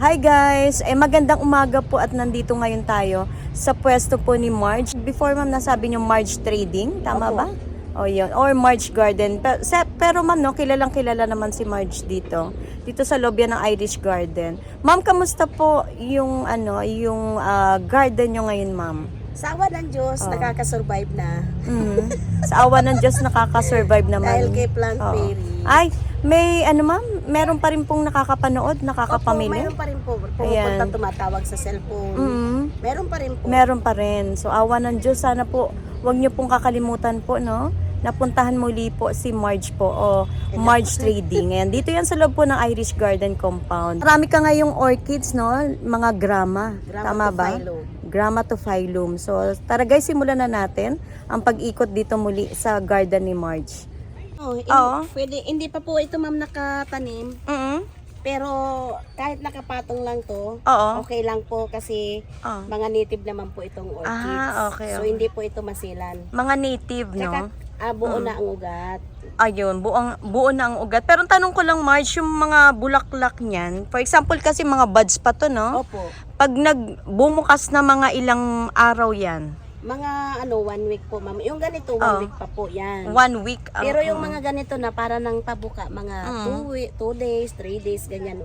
Hi guys! Magandang umaga po at nandito ngayon tayo sa pwesto po ni Marge. Before ma'am, nasabi niyo Marge Trading, tama Opo. ba? O yun, or Marge Garden. Pero ma'am, no, kilalang kilala naman si Marge dito. Dito sa loob yan ng Irish Garden. Ma'am, kamusta po yung garden niyo ngayon, ma'am? Sa awa ng Diyos, nakakasurvive na. Sa awa ng Diyos, nakaka-survive naman. Dahil kay Plant Oo. Fairy. Ay, may ma'am, meron pa rin pong nakakapanood, nakakapamili? Opo, meron pa rin po. Ayan. Pumupunta tumatawag sa cellphone. Meron pa rin po. Meron pa rin. So, awa ng Diyos, sana po, wag niyo pong kakalimutan po, no? Napuntahan muli po si Marge po, o Marge Trading. Ayan, dito yan sa loob po ng Irish Garden Compound. Marami ka ngayong orchids, no? Mga grama. Tama ba? Grama to phylum. So, tara guys, simulan na natin ang pag-ikot dito muli sa garden ni Marge. Oo. Pwede, hindi pa po ito ma'am nakatanim. Pero kahit nakapatong lang to, Oo. okay lang po kasi mga native naman po itong orchids. Okay, So okay. hindi po ito masilan. Mga native, Tsaka no? buo na ang ugat. Ayun, buo na ang ugat. Pero tanong ko lang, Marge, yung mga bulaklak niyan, for example kasi mga buds pa to, no? Opo. Pag bumukas na mga ilang araw yan, Mga 1 week po ma'am. Yung ganito 1 week pa po yan. 1 week. Pero yung mga ganito na para nang pabuka, mga 2 days, 3 days, ganyan.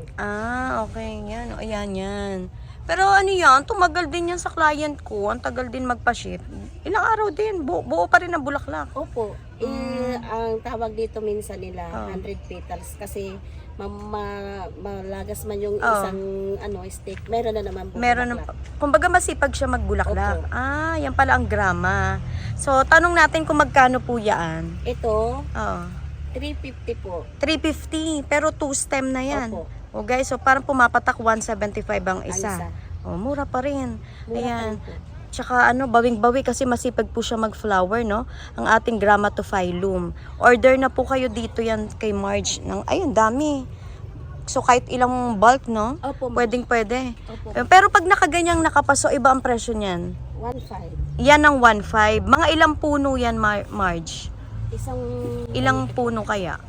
Okay, yan. O, ayan, yan. Pero ano yan, tumagal din yan sa client ko. Ang tagal din magpa-ship. Ilang araw din, buo pa rin ang bulaklak. Opo. Ang tawag dito minsan nila, 100 petals. Kasi malagas man yung isang stick. Meron na naman po. Meron na, kumbaga masipag siya magbulaklak. Opo. Yan pala ang grama. So, tanong natin kung magkano po yan. Ito, Oo. 350 po. 350, pero 2 stem na yan. Opo. O guys, so parang pumapatak 175 ang isa. Ang isa. O, mura pa rin. Mura Ayan. pa rin po. Tsaka bawing-bawi kasi masipag po siya mag-flower, no? Ang ating grama to phylum. Order na po kayo dito yan kay Marge. Ayun, dami. So kahit ilang bulk, no? Opo, ma'am. Pwedeng-pwede. Opo. Pero pag nakaganyang nakapaso, iba ang presyo niyan. 1.5. Yan ang 1.5. Mga ilang puno yan, Marge? Isang Ilang puno kaya?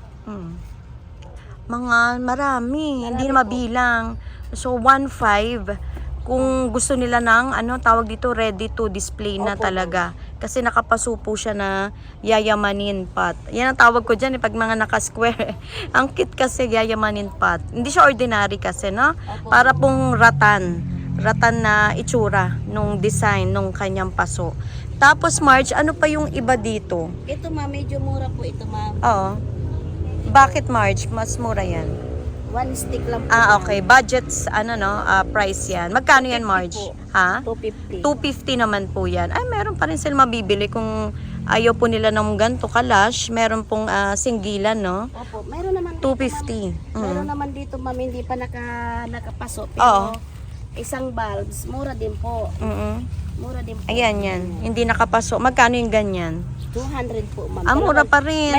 Mga marami, hindi na mabilang. So 1.5 kung gusto nila ng tawag dito, ready to display na Opo. talaga. Kasi nakapaso po siya na yayamanin pot. Yan ang tawag ko dyan pag mga naka-square. Ang cute kasi yayamanin pot. Hindi siya ordinary kasi, no? Opo. Para pong ratan na itsura nung design nung kanyang paso. Tapos Marge, ano pa yung iba dito? Ito ma'am, medyo mura po ito ma'am. Oo. Bakit Marge? Mas mura yan. 1 stick lang po. ma'am. Okay. Budgets, price yan. Magkano yan, 250 Marge? po. Ha? 250. 250 naman po yan. Ay, meron pa rin sila mabibili kung ayaw po nila ng ganito kalash. Meron pong singgilan, no? Opo, meron naman 250. Meron naman dito ma'am, hindi pa nakapaso. Oo. Pero isang bulbs, mura din po. Mura din po. Ayan, yan. Hindi nakapaso. Magkano yung ganyan? 200 po ma'am. Mura pa rin.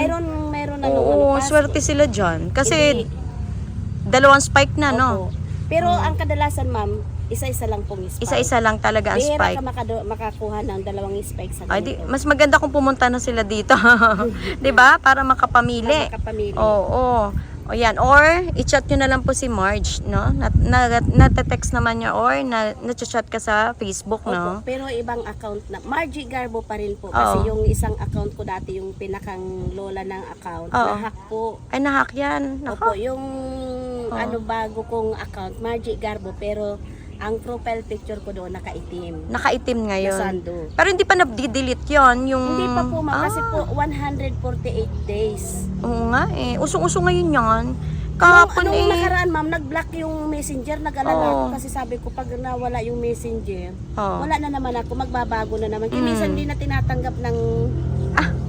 Meron na Oo, swerte sila dyan. Kasi, dalawang spike na, no? Pero ang kadalasan ma'am, isa-isa lang pong spike. Isa-isa lang talaga ang Bihira spike. ka makakuha ng dalawang spike sa Ay, di, ganito. mas maganda kung pumunta na sila dito. 'Di ba? Para makapamili. Makapamili. Oo. O yan, or i-chat nyo na lang po si Marge, no? Nata-text naman niya or na-chat ka sa Facebook, no? Opo, pero ibang account na. Margie Garbo pa rin po. Kasi yung isang account ko dati, yung pinakang lola ng account, Oo. nahack po. Ay, nahack yan. Opo, Nako. yung bago kong account, Margie Garbo, pero ang profile picture ko doon nakaitim. Nakaitim ngayon. Nasando. Pero hindi pa na-delete yon yung... Hindi pa po ma'am, kasi po 148 days. Oo nga eh. Usong-usong ngayon yan. Kahapon Anong eh. nakaraan ma'am, nag-block yung messenger, nag-alala ako kasi sabi ko pag nawala yung messenger, wala na naman ako, magbabago na naman. Kaya minsan hindi na tinatanggap ng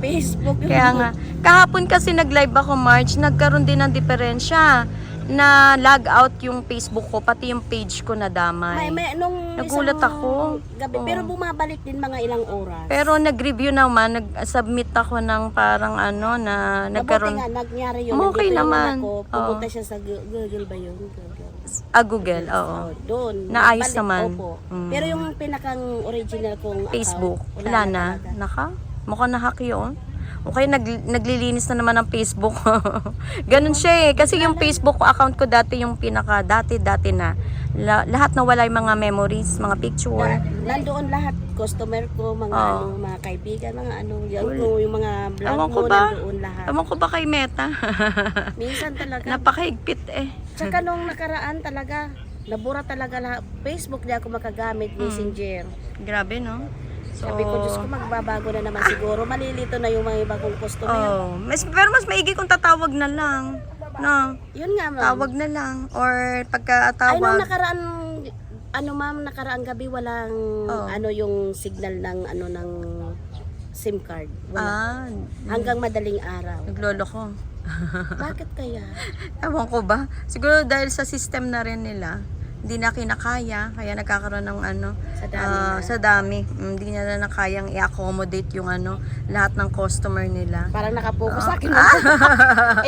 Facebook. Kaya nga. Kahapon kasi nag-live ako, Marge. Nagkaroon din ng diferensya na log out yung Facebook ko, pati yung page ko na damay. Nung Nagulat isang ako. gabi, pero bumabalik din mga ilang oras. Pero nag-review naman, nag-submit ako ng parang na nagkaroon. Mabuti nga, nagyari yun. Okay Nandito naman. Ako, pumunta siya sa Google ba yun? Google, oo. Doon. Naayos Balik, naman. Opo. Pero yung pinakang original kong Facebook, account, wala na. talaga. Naka, mukhang na-hack yun. Okay, naglilinis na naman ng Facebook. Ganun siya eh. Kasi yung Facebook account ko dati yung dati na. Lahat na wala yung mga memories, mga picture. Nandoon lahat, customer ko, mga mga kaibigan, mga yung mga vlog Ewan ko mo, ba? nandoon lahat. Ewan ko ba kay Meta? Minsan talaga. Napakahigpit eh. Tsaka nung nakaraan talaga, nabura talaga lahat. Facebook di ako makagamit, Messenger. Grabe, no? So, Sabi ko, Diyos ko, magbabago na naman siguro. Malilito na yung mga bagong customer. pero mas maigi kung tatawag na lang. No? Yun nga, ma'am. Tawag na lang. Or Ay, nung pagkatawag. nakaraan gabi, walang yung signal ng ng SIM card. Wala. Hanggang madaling araw. Naglolo ko. Bakit kaya? Ewan ko ba? Siguro dahil sa system na rin nila. Hindi na kinakaya, kaya nagkakaroon ng sa dami. Hindi nila na kayang i-accommodate yung lahat ng customer nila. Parang nakapokus sa akin.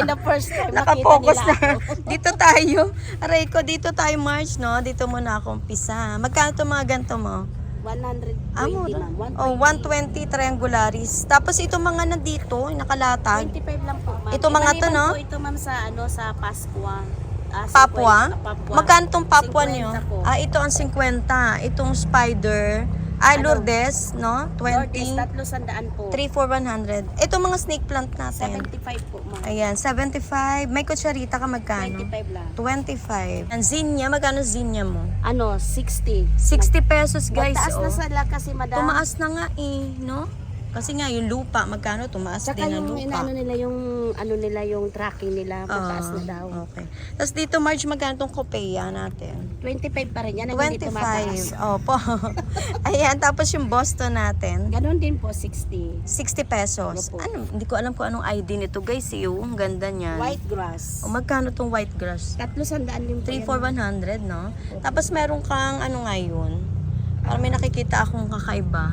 In the first time, Nakapokus nakita nila na. ako. Dito tayo. Aray ko, dito tayo March, no? Dito muna ako umpisa. Magkano itong mga ganito mo? 120, Mura. ma'am. 120 triangularis. Tapos ito mga nandito, nakalatag. 25 lang po, ma'am. Ito mga to, no? Po ito, ma'am, sa Pascua. Papua? 50, Papua. Magkano tong Papua 50 nyo? po. Ito ang 50. Itong spider. Lourdes, no? 20. Lourdes, 300 po. 3 for 100. Ito mga snake plant natin. 75 po, ma'am. Ayan, 75. May kutsarita ka magkano? 25 lang. 25. Ang zinnia, magkano zinnia mo? 60. 60 pesos guys. Mataas na sila kasi, madam. Tumaas na nga no? Kasi nga yung lupa, magkano tumaas Saka din ang yung lupa. nila yung tracking nila, mataas na daw. Okay. Tapos dito March, magkano tong Copeya natin? 25 pa rin yan, hindi tumataas. 25. Opo. Ayan, tapos yung Boston natin. Ganon din po, 60. 60 pesos. Opo. Hindi ko alam kung anong ID nito guys. Ang ganda niyan. White grass. Magkano tong white grass? 300 yung 3 for 100, no? Tapos meron kang ngayon? Parang may nakikita akong kakaiba.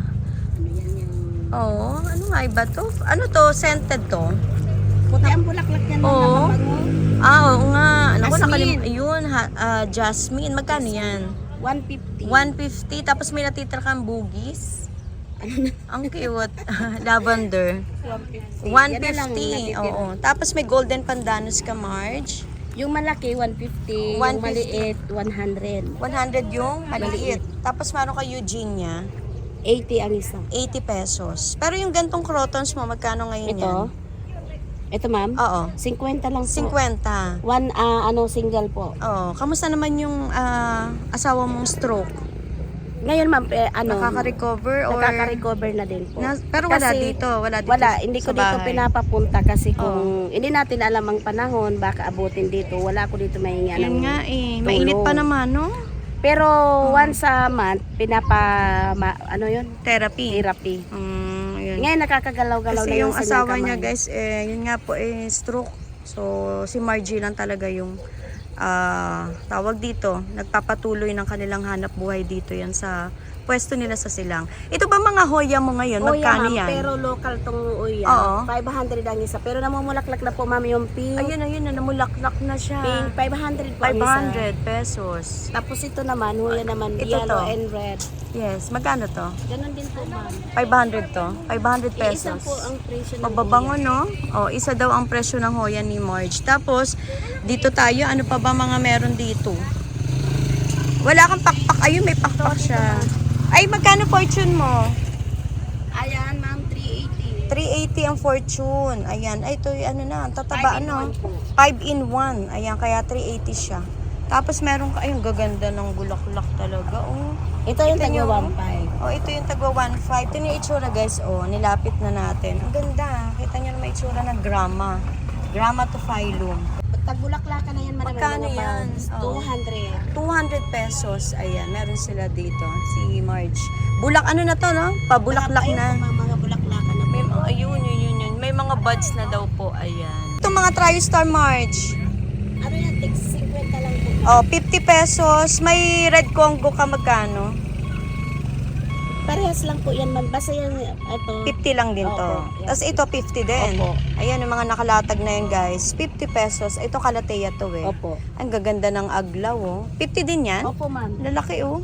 Ano yan yung... Oo, ano nga iba to? Ano to? Scented to? Puti ang bulaklak yan, Oo. mabango. Oo nga. Naku, Jasmine. Yun, jasmine. Magkano yan? 150. 150. Tapos may natitira kang bugis. Ang cute. Lavender. 150. 150. Oo. Tapos may golden pandanus ka, Marge. Yung malaki, 150. 150. Yung maliit, 100. 100 yung maliit. Tapos meron ka Eugenia. 80 ang isa. 80 pesos. Pero yung gantong crotons mo, magkano ngayon yan? Ito, ma'am? Oo. 50 lang po. 50. Single po. Oo. Kamusta naman yung asawa mong stroke? Ngayon, ma'am, Nakaka-recover or? Nakaka-recover na din po. Pero wala Kasi, dito. Wala, hindi ko sa dito bahay. pinapapunta kasi kung hindi natin alam ang panahon, baka abutin dito. Wala ko dito mahinga Yun ng nga eh. tulong. Mainit pa naman, no? Pero once a month, Therapy. therapy. Yun. Ngayon nakakagalaw-galaw Kasi na yung yung asawa kanyang niya kamay. guys, yun nga po stroke. So, si Margie lang talaga yung tawag dito, nagpapatuloy ng kanilang hanap buhay dito yan sa pwesto nila sa Silang. Ito ba mga hoya mo ngayon? Magkano ma'am, yan? pero local tong uya. Oo. 500 ang isa. Pero namumulaklak na po, ma'am, yung pink. Ayun, namulaklak na siya. Pink, 500 po ang isa. 500 pesos. Tapos ito naman, huya naman, Ito yellow to. and red. Yes, magkano to? Ganon din po, ma'am. 500 to? 500 Isa pesos. po ang presyo ng Mababango, huya. no? Isa daw ang presyo ng hoya ni Marge. Tapos, dito tayo, ano pa ba mga meron dito? Wala kang pakpak. Ayun, may pakpak siya. Ay, magkano fortune mo? Ayan, ma'am, 380. 380 ang fortune. Ayan. Ay, ito, ang tataba, 5 in 1 po. 5 in 1. Ayan, kaya 380 siya. Tapos, meron ka, ayun, gaganda ng bulaklak talaga. Oh. Ito yung Kita nyo, tagwa 1.5. Oh, ito yung tagwa 1.5. Ito yung itsura, guys. Oh, nilapit na natin. Ang ganda. Kita nyo na may itsura na grama. Grama to phylum. Tagbulaklakan na yan, madam. Magkano yan? Oh. 200. 200 pesos. Ayan, meron sila dito. Si Marge. Bulak, ano na to, no? Pabulaklak Ayun na. po, mga bulaklakan na po. May, ayun. May mga buds na daw po. Ayan. Itong mga TriStar Marge. Ano yan, tig 50 lang po. Oh, 50 pesos. May red Congo ka magkano? Parehas lang po yan, ma'am. Basta yan, ito. 50 lang din to. Opo, yan. Tapos ito 50 din. Opo. Ayan yung mga nakalatag na yun guys. 50 pesos. Ito kalateya to eh. Opo. Ang gaganda ng aglaw oh. 50 din yan? Opo, ma'am. Lalaki oh.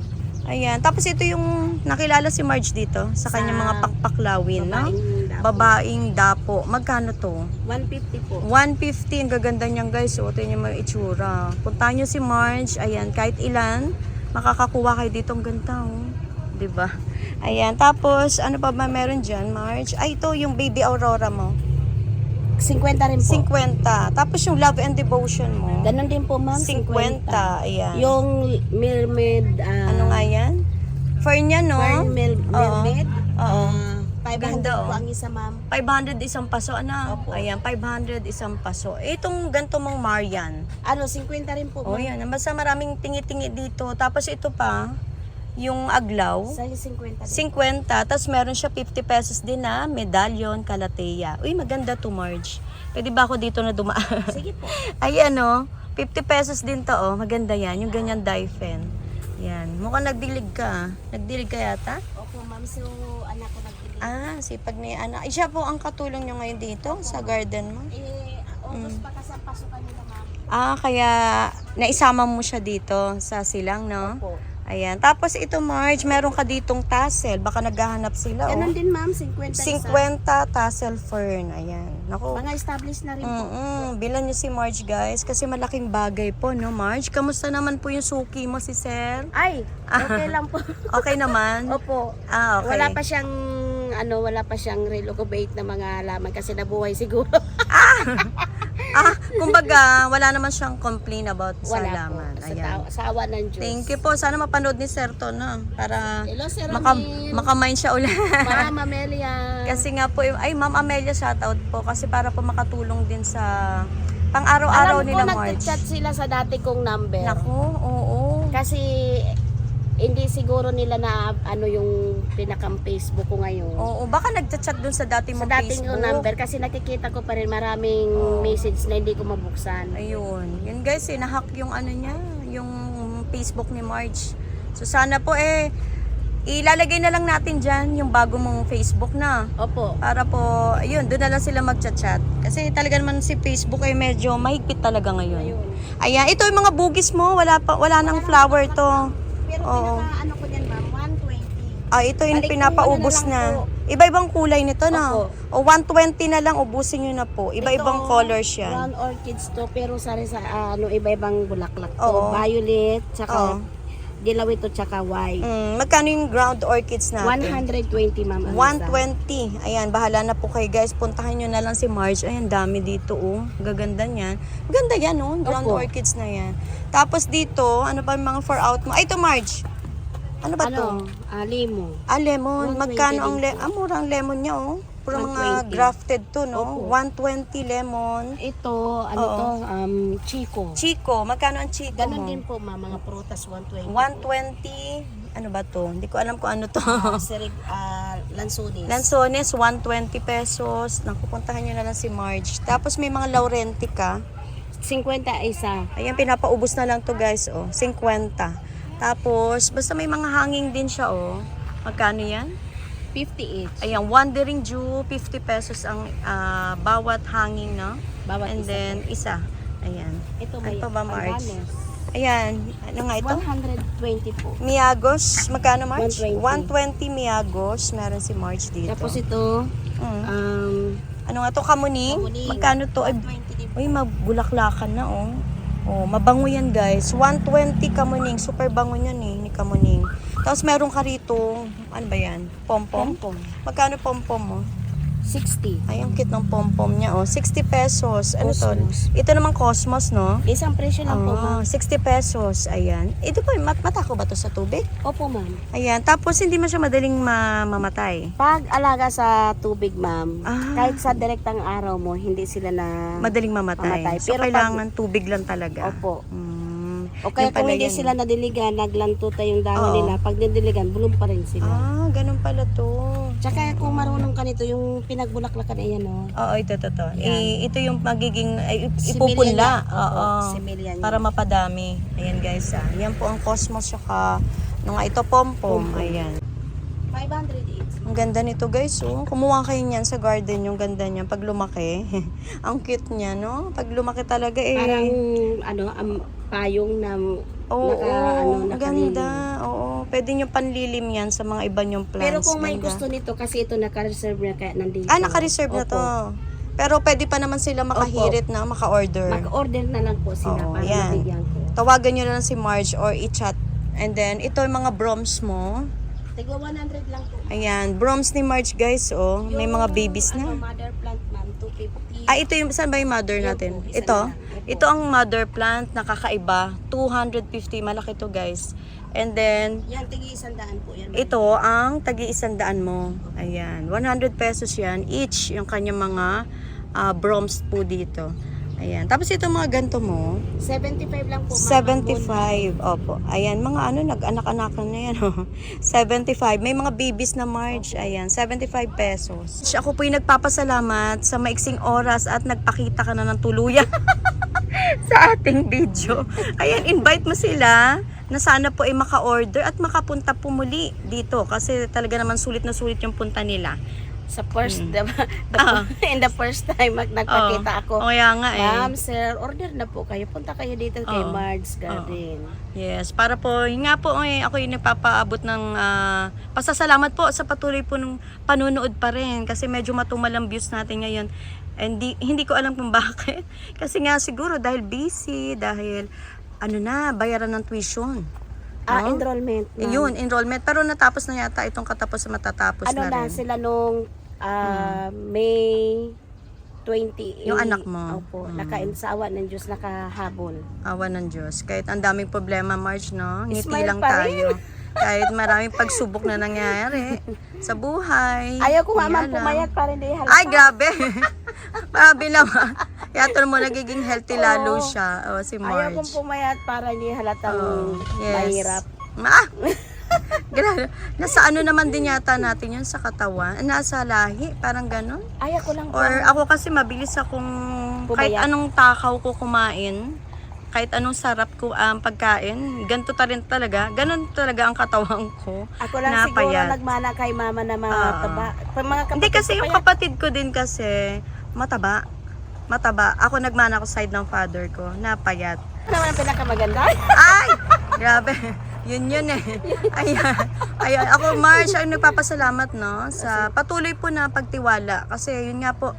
Ayan. Tapos ito yung nakilala si Marge dito sa kanyang mga pakpaklawin, no? Babaeng Babaeng dapo. Magkano to? 150 po. 150. Ang gaganda niyan guys. So, ito yung mga itsura. Puntahan nyo si Marge. Ayan, kahit ilan, makakakuha kayo dito. Ang ganda, oh. Diba? Ayan, tapos, ano pa ba meron dyan, Marge? Ay, ito yung Baby Aurora mo. 50 rin po. 50. Tapos yung Love and Devotion mo. Ganon din po, ma'am. 50. Ayan. Yung mermaid, Ano nga yan? Fern yan, no? mermaid. Oo. 500 Ganda, po oh. ang isa, ma'am. 500 isang paso, ano? Opo. Ayan, 500 isang paso. Itong ganito mong Marian. Ano, 50 rin po, O ma'am. yan, basta maraming tingi-tingi dito. Tapos ito pa, yung aglaw. Sa 50 rin. 50, tapos meron siya 50 pesos din na medallion, kalateya. Uy, maganda to, Marge. Pwede ba ako dito na dumaan? Sige po. Ayan, oh. 50 pesos din to, oh. Maganda yan. Yung ganyan diaphen. Yan. Mukhang nagdilig ka. Nagdilig ka yata? Opo, ma'am. So, anak ko nagbili. Sipag ni anak. Ay, siya po ang katulong nyo ngayon dito sa garden mo. August pa kasi ang pasukan nila, ma'am. Kaya naisama mo siya dito sa silang, no? Opo. Ayan. Tapos ito, Marge, meron ka ditong tassel. Baka naghahanap sila, Ganon oh. din, ma'am. 50 isa. 50 tassel fern. Ayan. Naku. Mga established na rin po. Bilan niyo si Marge, guys. Kasi malaking bagay po, no, Marge? Kamusta naman po yung suki mo, si Sir? Ay, okay lang po. Okay naman? Opo. Okay. Wala pa siyang relocate na mga halaman kasi nabuhay siguro. Kumbaga, wala naman siyang complain about sa Wala halaman. po. Ayan. Sa awa ng Diyos. Thank you po. Sana mapanood ni Sir to, no? Para Hello, Sir makamind siya ulit. Ma'am Amelia. Kasi nga po, ay Ma'am Amelia, shoutout po. Kasi para po makatulong din sa pang-araw-araw nila, Alam ko, Marge. nag-chat sila sa dati kong number. Naku, oo. Kasi hindi siguro nila na ano yung pinakang Facebook ko ngayon. Oo, baka nagchat-chat dun sa dati Sa mong dating Facebook. yung number kasi nakikita ko pa rin maraming message na hindi ko mabuksan. Ayun. Yun guys, nahack yung ano niya, yung Facebook ni Marge. So sana po ilalagay na lang natin dyan yung bago mong Facebook na. Opo. Para po, ayun, doon na lang sila magchat-chat. Kasi talaga naman si Facebook ay medyo mahigpit talaga ngayon. Ayun. Ayan, ito yung mga bugis mo, wala nang flower to. Pero Oo. ano ko yan, ma'am, 120. Ito yung Balik, pinapaubos kuha na lang na. po. Iba-ibang kulay nito na. Opo. O 120 na lang, ubusin nyo na po. Iba-ibang Ito, colors yan. Brown orchids to, pero sari sa iba-ibang bulaklak to. Oo. Violet, tsaka Oo. dilaw ito, tsaka white. Magkano yung ground orchids natin? 120, ma'am. ang isa. 120. Ayan, bahala na po kayo guys. Puntahan nyo na lang si Marge. Ayan, dami dito, oh. Gaganda niyan. Ganda yan, oh. Ground Opo. orchids na yan. Tapos dito, ano pa yung mga for out mo? Ay, ito, Marge. Ano ba to? Limo. Lemon. 120 Magkano ang din po. mura ang lemon niya, oh. Puro mga 120. grafted to, no? Opo. 120 lemon. Ito, Chico. Chico. Magkano ang Chico Ganon mo? din po, ma'am. Mga prutas, 120. 120. Ano ba to? Hindi ko alam kung ano to. Lansones. Lanzones, 120 pesos. Nakupuntahan nyo na lang si Marge. Tapos may mga laurentica. 50 isa. Ayan, pinapaubos na lang to guys, oh. 50. Tapos, basta may mga hanging din siya, oh. Magkano yan? 50 each. Ayan, Wandering Dew, 50 pesos ang bawat hanging, no? Bawat And isa then, isa. Ayan. Ito Ano may pa ba, Marge? Albanes. Ayan, ano nga ito? 120 po. Miyagos, magkano Marge? 120. 120 Miyagos, meron si Marge dito. Tapos ito, Ano nga to, kamuning? Kamuning. Magkano to? 120 din po. Uy, magbulaklakan na, oh. Oh, mabango yan, guys. 120 kamuning. Super bango yan, ni kamuning. Tapos meron ka rito, ano ba yan? Pom-pom? Pompom. Magkano pom-pom mo? 60. Ay, ang cute ng pom-pom niya, oh. 60 pesos. Ano Cosmos. to? Ito naman Cosmos, no? Isang presyo lang po, ma'am. 60 pesos. Ayan. Ito po, matako ba to sa tubig? Opo, ma'am. Ayan. Tapos, hindi mo siya madaling mamatay. Pag alaga sa tubig, ma'am, Ah. kahit sa direktang araw mo, hindi sila na... Madaling mamatay. Mamatay. So, Pero kailangan tubig lang talaga. Opo. O Yun kaya kung pala hindi yan. sila nadiligan, naglantuta yung dahon Oo. nila, pag nadiligan, bulong pa rin sila. Ganun pala to. Tsaka kung marunong ka nito, yung pinagbulaklakan, ayan o. Oo, ito. Yan. Ito yung magiging, Similya ipupunla. niya. Opo, similya niya. Para mapadami. Ayan guys, Yan po ang Cosmos, saka, ito pom-pom. Pom-pom. Ayan. 500 each. Ang ganda nito guys, oh. Kumuha kayo niyan sa garden, yung ganda niya pag lumaki. Ang cute niya, no? Pag lumaki talaga, Parang, payong na Oo, Naka, nakalilim. ganda. Oo, pwede nyo panlilim yan sa mga iba nyong plants. Pero kung may Ganda. gusto nito, kasi ito naka-reserve na kaya nandito. Naka-reserve na Opo. to. Pero pwede pa naman sila makahirit na, maka-order. Maka-order na lang po sila Oo, para yan. mabigyan ko. Tawagan nyo na lang si Marge or i-chat. And then, ito yung mga broms mo. Tigwa 100 lang po. Ayan, broms ni Marge guys, oh. May mga babies Ano, na. mother plant ma'am, 250. Ito yung, saan ba yung mother natin? po, isa Ito? na lang. Ito ang mother plant, nakakaiba. 250, malaki to guys. And then, Yan, tigi 100 po yan. ma'am. ito ang tagi-100 mo. Ayan, 100 pesos yan each yung kanyang mga broms po dito. Ayan. Tapos ito mga ganito mo, 75 lang po ma'am. 75. Opo. Ayan, mga nag-anak-anakan na yan. Oh. 75. May mga babies na Marge. Ayan, 75 pesos. Ako po yung nagpapasalamat sa maiksing oras at nagpakita ka na ng tuluyan sa ating video. Ayan, invite mo sila na sana po ay maka-order at makapunta po muli dito kasi talaga naman sulit na sulit yung punta nila. Sa first, in the first time nagpakita ako. Kaya nga eh. Ma'am, sir, order na po kayo. Punta kayo dito kay Marge's Garden. Yes, para po, yun nga po, ako yung nagpapaabot ng pasasalamat po sa patuloy po ng panunood pa rin kasi medyo matumal ang views natin ngayon. And hindi ko alam kung bakit. Kasi nga siguro dahil busy, dahil bayaran ng tuition. Enrollment. ma'am. Yun, enrollment. Pero natapos na yata itong matatapos Ano na na, rin. sila nung May 20. Yung anak mo. Opo, nakainsawa ng Diyos, nakahabol. Awa ng Diyos. Kahit ang daming problema, Marge, no? Ngiti Smile lang pa rin. tayo. Kahit maraming pagsubok na nangyayari sa buhay. Ayaw ko nga Hindi ma'am alam. pumayat para hindi halata. Ay, grabe. Grabe naman. Kaya ito mo nagiging healthy lalo siya. Si Ayaw Marge. kong pumayat para hindi halatang Yes. mahirap. Grabe. Nasa naman din yata natin yun sa katawan. Nasa lahi, parang ganun. Ayaw ko lang Or ako kasi mabilis akong kahit Pumayat. anong takaw ko kumain, kahit anong sarap ko pagkain, ganito talaga. Ganun talaga ang katawan ko. Ako lang na siguro payat. nagmana kay mama na mga taba. Mga Hindi kapatid kasi ko yung payat. kapatid ko din kasi mataba. Ako nagmana ko side ng father ko, napayat. Ano naman ang pinakamaganda? Ay! Grabe. Yun eh. Ayan. Ako, Marge, ay nagpapasalamat, no? Sa patuloy po na pagtiwala. Kasi yun nga po,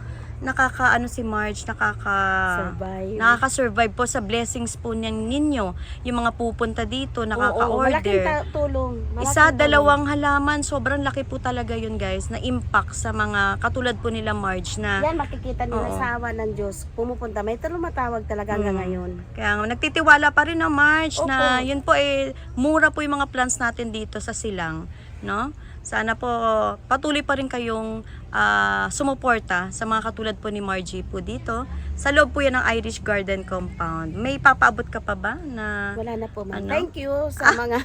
si Marge, Survive. nakaka-survive po sa blessings po ninyo. Yung mga pupunta dito, Oo, malaking nakaka-order. tulong. Malaking Isa, tulong. dalawang halaman. Sobrang laki po talaga yun, guys, na impact sa mga katulad po nila Marge na Yan, makikita nila Oo. sa awa ng Diyos. Pumupunta. May tumatawag talaga hanggang ngayon. kaya nagtitiwala pa rin na Marge Opo. na yun po mura po yung mga plants natin dito sa Silang, no? Sana po patuloy pa rin kayong sumuporta sa mga katulad po ni Margie po dito. Sa loob po yan ng Irish Garden Compound. May papaabot ka pa ba na Wala na po, ma'am. Ano? Thank you sa mga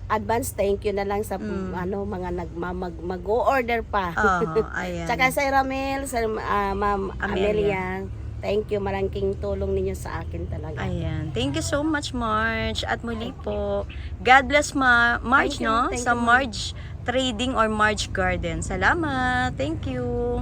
advance thank you na lang sa mga mag-o-order pa. ayan. Tsaka sa Ramel, sa Ma'am Amelia. Amelia, thank you, malaking tulong ninyo sa akin talaga. Ayan. Thank you so much, Marge. At muli po, God bless Marge, Thank you, no? thank Sa you, ma'am. Marge Trading or Marge Garden. Salamat. Thank you.